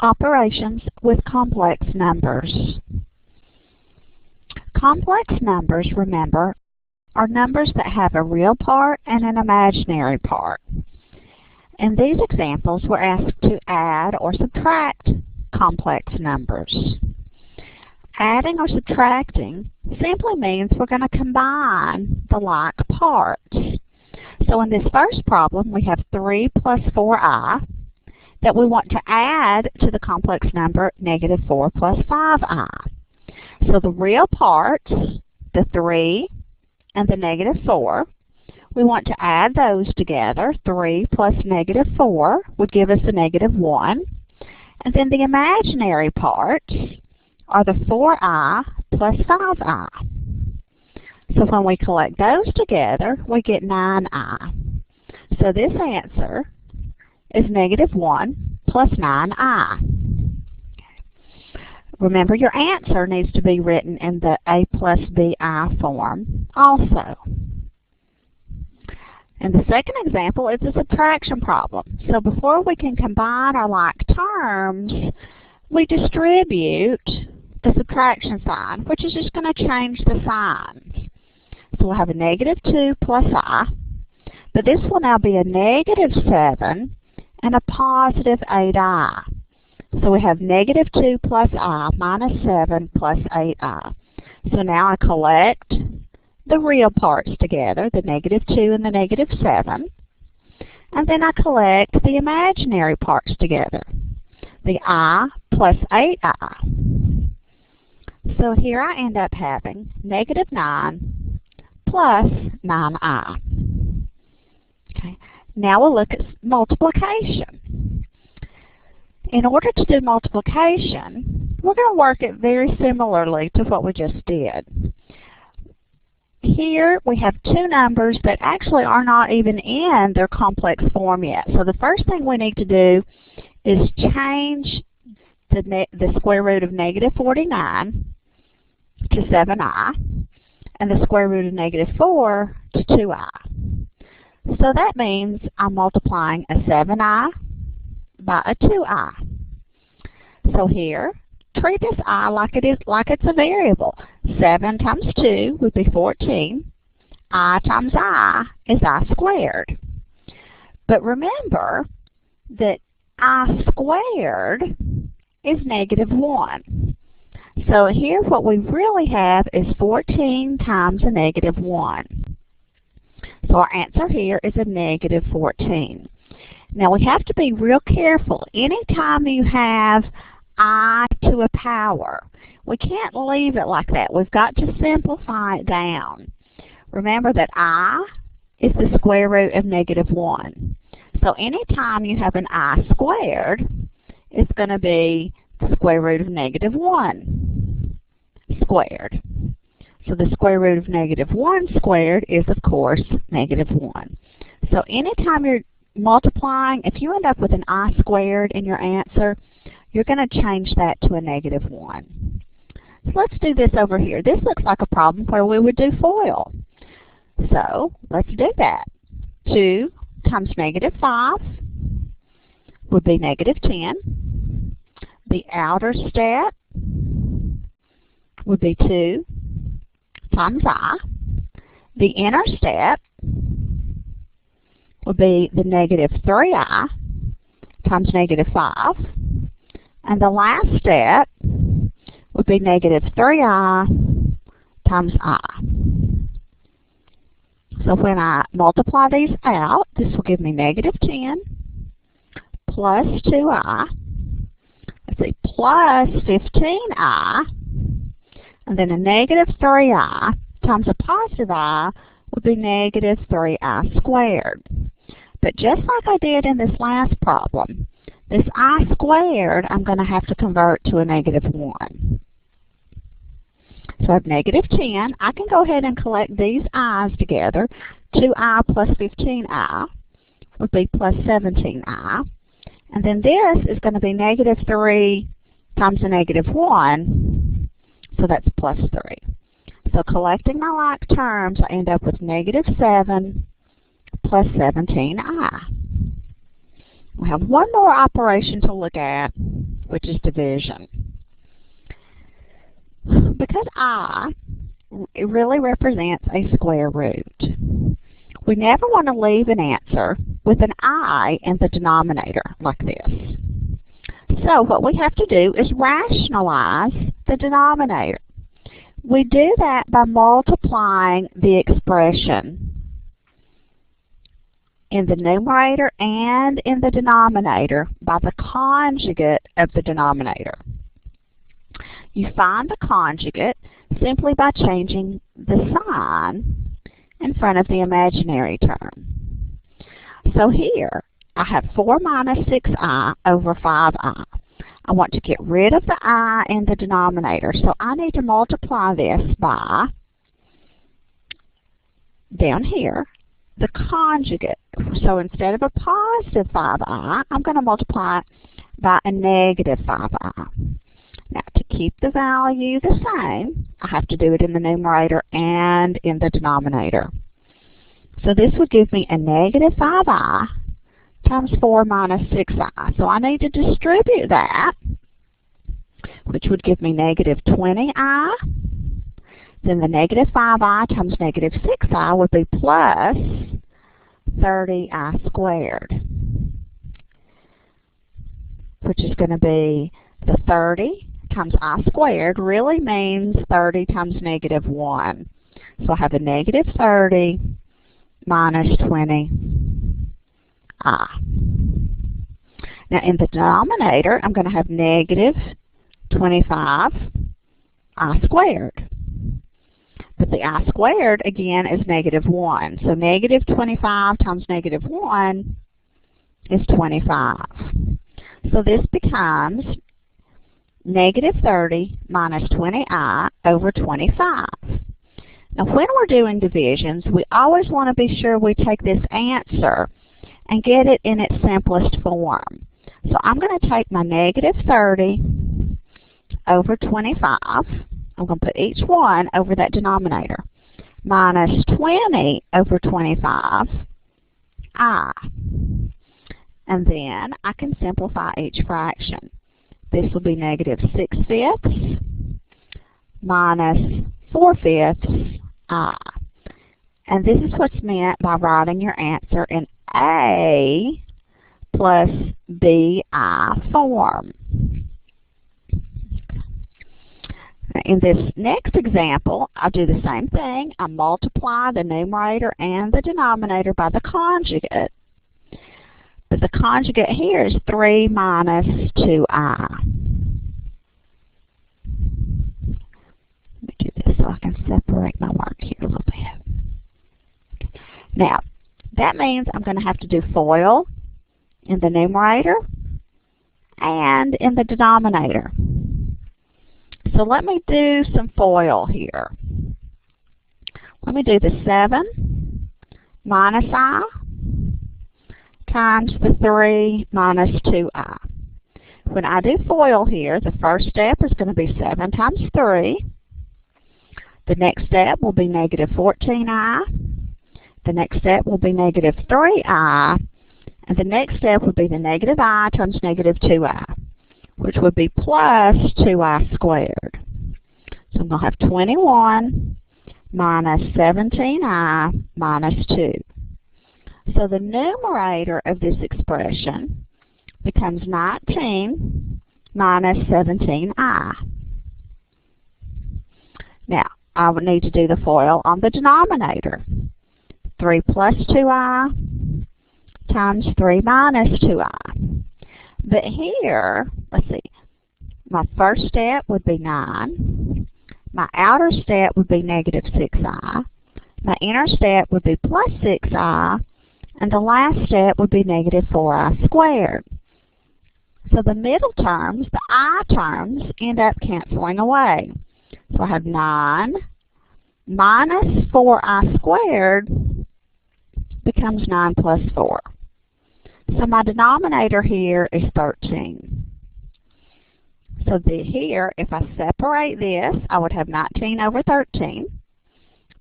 Operations with complex numbers. Complex numbers, remember, are numbers that have a real part and an imaginary part. In these examples, we're asked to add or subtract complex numbers. Adding or subtracting simply means we're going to combine the like parts. So in this first problem, we have 3 plus 4i that we want to add to the complex number negative 4 plus 5i. So the real parts, the 3 and the negative 4, we want to add those together. 3 plus negative 4 would give us a negative 1. And then the imaginary parts are the 4i plus 5i. So when we collect those together, we get 9i. So this answer is negative 1 plus 9i. Remember, your answer needs to be written in the a plus bi form also. And the second example is a subtraction problem. So before we can combine our like terms, we distribute the subtraction sign, which is just going to change the signs. So we'll have a negative 2 plus I, but this will now be a negative 7 and a positive 8i. So we have negative 2 plus I minus 7 plus 8i. So now I collect the real parts together, the negative 2 and the negative 7. And then I collect the imaginary parts together, the I plus 8i. So here I end up having negative 9 plus 9i. Okay. Now we'll look at multiplication. In order to do multiplication, we're going to work it very similarly to what we just did. Here we have two numbers that actually are not even in their complex form yet. So the first thing we need to do is change the square root of negative 49 to 7i, and the square root of negative 4 to 2i. So that means I'm multiplying a 7i by a 2i. So here, treat this I like it's a variable. 7 times 2 would be 14. I times I is I squared. But remember that I squared is negative 1. So here what we really have is 14 times a negative 1. So our answer here is a negative 14. Now we have to be real careful. Anytime you have I to a power, we can't leave it like that. We've got to simplify it down. Remember that I is the square root of negative 1. So anytime you have an I squared, it's going to be the square root of negative 1 squared. So the square root of negative 1 squared is, of course, negative 1. So anytime you're multiplying, if you end up with an I squared in your answer, you're going to change that to a negative 1. So let's do this over here. This looks like a problem where we would do FOIL. So let's do that. 2 times negative 5 would be negative 10. The outer step would be 2 times I. The inner step would be the negative 3i times negative 5. And the last step would be negative 3i times I. So when I multiply these out, this will give me negative 10 plus 2i, let's see, plus 15i, and then a negative 3i times a positive I would be negative 3i squared. But just like I did in this last problem, this I squared I'm going to have to convert to a negative 1. So I have negative 10. I can go ahead and collect these i's together. 2i plus 15i would be plus 17i. And then this is going to be negative 3 times a negative 1, so that's plus 3. So collecting my like terms, I end up with negative 7 plus 17i. We have one more operation to look at, which is division. Because I it really represents a square root, we never want to leave an answer with an I in the denominator like this. So what we have to do is rationalize the denominator. We do that by multiplying the expression in the numerator and in the denominator by the conjugate of the denominator. You find the conjugate simply by changing the sign in front of the imaginary term. So here, I have 4 minus 6i over 5i. I want to get rid of the I in the denominator, so I need to multiply this by, down here, the conjugate. So instead of a positive 5i, I'm going to multiply it by a negative 5i. Now, to keep the value the same, I have to do it in the numerator and in the denominator. So this would give me a negative 5i times 4 minus 6i. So I need to distribute that, which would give me negative 20i. Then the negative 5i times negative 6i would be plus 30i squared, which is going to be the 30 times I squared really means 30 times negative 1. So I have a negative 30 minus 20i. Now in the denominator, I'm going to have negative 25i squared. But the I squared, again, is negative 1. So negative 25 times negative 1 is 25. So this becomes negative 30 minus 20i over 25. Now when we're doing divisions, we always want to be sure we take this answer and get it in its simplest form. So I'm going to take my negative 30 over 25. I'm going to put each one over that denominator. Minus 20 over 25i. And then I can simplify each fraction. This will be negative 6/5 minus 4/5 I. And this is what's meant by writing your answer in A plus BI form. In this next example, I'll do the same thing. I multiply the numerator and the denominator by the conjugate. But the conjugate here is 3 minus 2i. Let me do this so I can separate my work here a little bit. Now, that means I'm going to have to do FOIL in the numerator and in the denominator. So let me do some FOIL here. Let me do the 7 minus I times the 3 minus 2i. When I do FOIL here, the first step is going to be 7 times 3. The next step will be negative 14i. The next step will be negative 3i. And the next step would be the negative I times negative 2i, which would be plus 2i squared. So I'm going to have 21 minus 17i minus 2. So the numerator of this expression becomes 19 minus 17i. Now, I would need to do the FOIL on the denominator. 3 plus 2i times 3 minus 2i. But here, let's see, my first step would be 9. My outer step would be negative 6i. My inner step would be plus 6i. And the last step would be negative 4i squared. So the middle terms, the I terms, end up canceling away. So I have 9 minus 4i squared becomes 9 plus 4. So my denominator here is 13. So here, if I separate this, I would have 19 over 13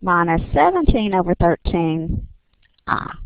minus 17 over 13i.